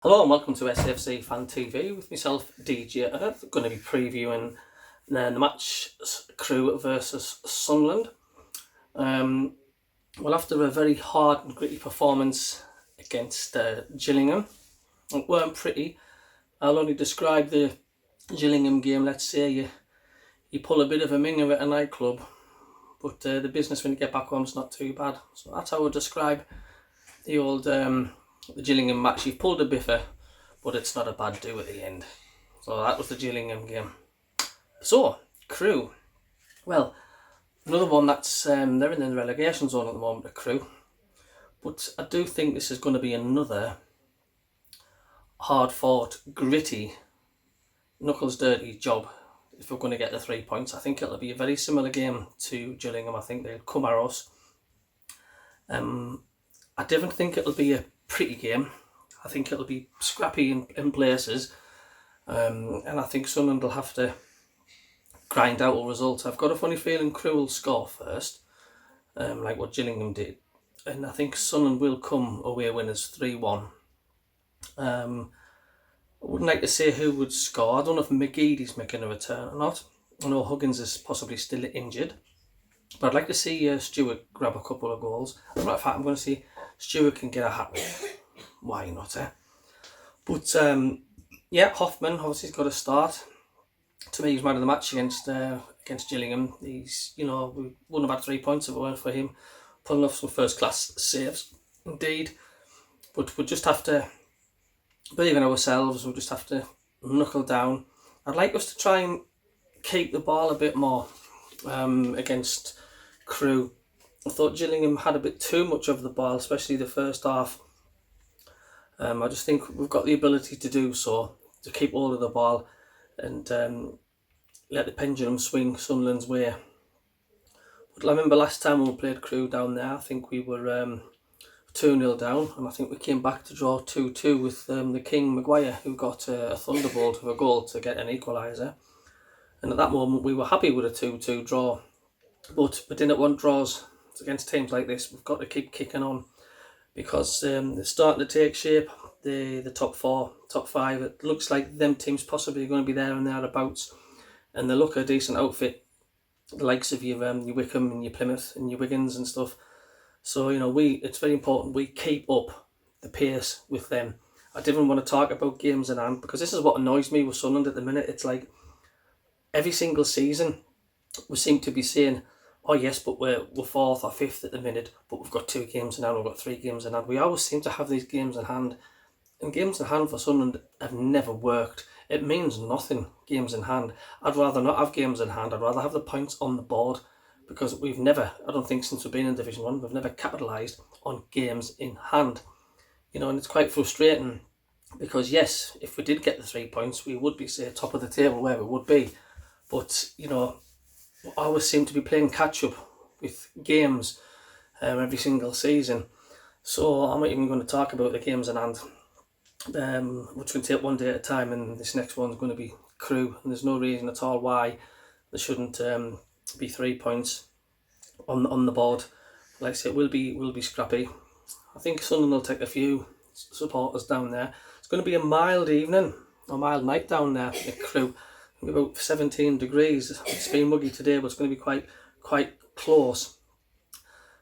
Hello and welcome to SAFC Fan TV with myself, DJ Earth. I'm going to be previewing the match Crewe versus Sunderland. Well, after a very hard and gritty performance against Gillingham, it weren't pretty. I'll only describe the Gillingham game. Let's say you pull a bit of a minger at a nightclub, but the business when you get back home is not too bad. So that's how I would describe the old the Gillingham match. You've pulled a biffer, but it's not a bad do at the end. So that was the Gillingham game. So, Crewe. Well, another one that's, they're in the relegation zone at the moment, Crewe. But I do think this is going to be another hard-fought, gritty, knuckles-dirty job if we're going to get the 3 points. I think it'll be a very similar game to Gillingham. I think they'll come at us. I don't think it'll be a pretty game. I think it'll be scrappy in places, and I think Sunderland will have to grind out a result. I've got a funny feeling Crewe will score first, like what Gillingham did, and I think Sunderland will come away winners 3-1. I wouldn't like to say who would score. I don't know if McGeady's making a return or not. I know Huggins is possibly still injured, but I'd like to see Stewart grab a couple of goals. As a matter of fact, I'm going to see Stewart can get a hat-trick. Why not, eh? But yeah, Hoffman obviously has got to start. To me, he's man of the match against Gillingham. He's, we wouldn't have had 3 points if it weren't for him pulling off some first class saves, indeed. But we'll just have to believe in ourselves. We'll just have to knuckle down. I'd like us to try and keep the ball a bit more against Crewe. I thought Gillingham had a bit too much of the ball, especially the first half. I just think we've got the ability to do so, to keep hold of the ball and let the pendulum swing Sunderland's way. But I remember last time when we played Crewe down there, I think we were 2-0 down, and I think we came back to draw 2-2 with the King Maguire, who got a thunderbolt of a goal to get an equaliser. And at that moment we were happy with a 2-2 draw. But we didn't want draws against teams like this. We've got to keep kicking on, because it's starting to take shape. The top 4, top 5, it looks like them teams possibly are going to be there and thereabouts, and they look a decent outfit, the likes of your Wickham and your Plymouth and your Wiggins and stuff. So it's very important we keep up the pace with them. I didn't want to talk about games in hand, because this is what annoys me with Sunderland at the minute. It's like every single season we seem to be saying, oh yes, but we're 4th or 5th at the minute, but we've got 2 games in hand, we've got 3 games in hand. We always seem to have these games in hand, and games in hand for Sunderland have never worked. It means nothing, games in hand. I'd rather not have games in hand. I'd rather have the points on the board, because we've never, I don't think since we've been in Division 1, we've never capitalised on games in hand. And it's quite frustrating, because yes, if we did get the 3 points, we would be, say, top of the table where we would be. But, I always seem to be playing catch up with games every single season. So I'm not even going to talk about the games in hand, which can take one day at a time, and this next one's going to be Crewe, and there's no reason at all why there shouldn't be 3 points on the board. Like I said, we'll be scrappy. I think Sunderland will take a few supporters down there. It's going to be a mild evening, a mild night down there at Crewe. About 17 degrees. It's been muggy today, but it's going to be quite close.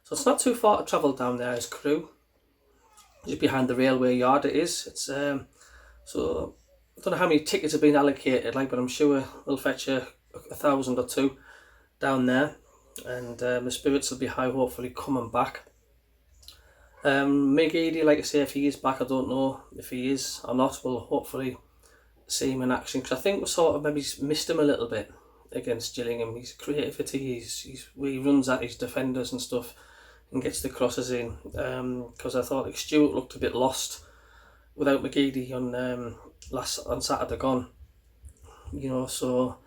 So it's not too far to travel down there as Crewe. Just behind the railway yard it is. It's so I don't know how many tickets have been allocated, but I'm sure they'll fetch a 1,000 or 2 down there, and the spirits will be high, hopefully coming back. McGeady, like I say, if he is back, I don't know if he is or not. We'll hopefully see him in action, because I think we sort of maybe missed him a little bit against Gillingham. His creativity, he runs at his defenders and stuff and gets the crosses in, because I thought like Stewart looked a bit lost without McGeady on Saturday gone, so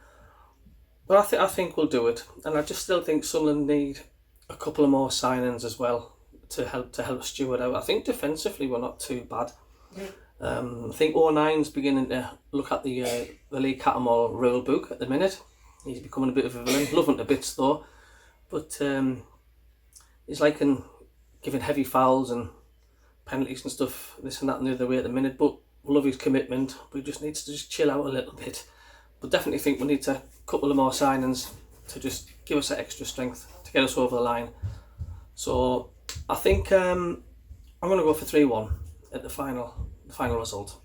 but I think we'll do it. And I just still think Sunderland need a couple of more signings as well to help Stewart out. I think defensively we're not too bad. I think 09's beginning to look at the Lee Cattermole rule book at the minute. He's becoming a bit of a villain, loving to bits though, but he's liking giving heavy fouls and penalties and stuff, this and that and the other way at the minute. But we love his commitment. We just needs to just chill out a little bit. But definitely think we need a couple of more signings to just give us that extra strength to get us over the line. So I think I'm going to go for 3-1 at the final result.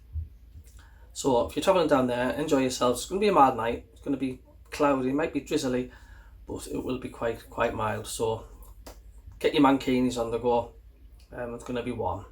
So if you're travelling down there, enjoy yourselves. It's going to be a mad night. It's going to be cloudy, it might be drizzly, but it will be quite mild. So get your mankinis on the go. It's going to be warm.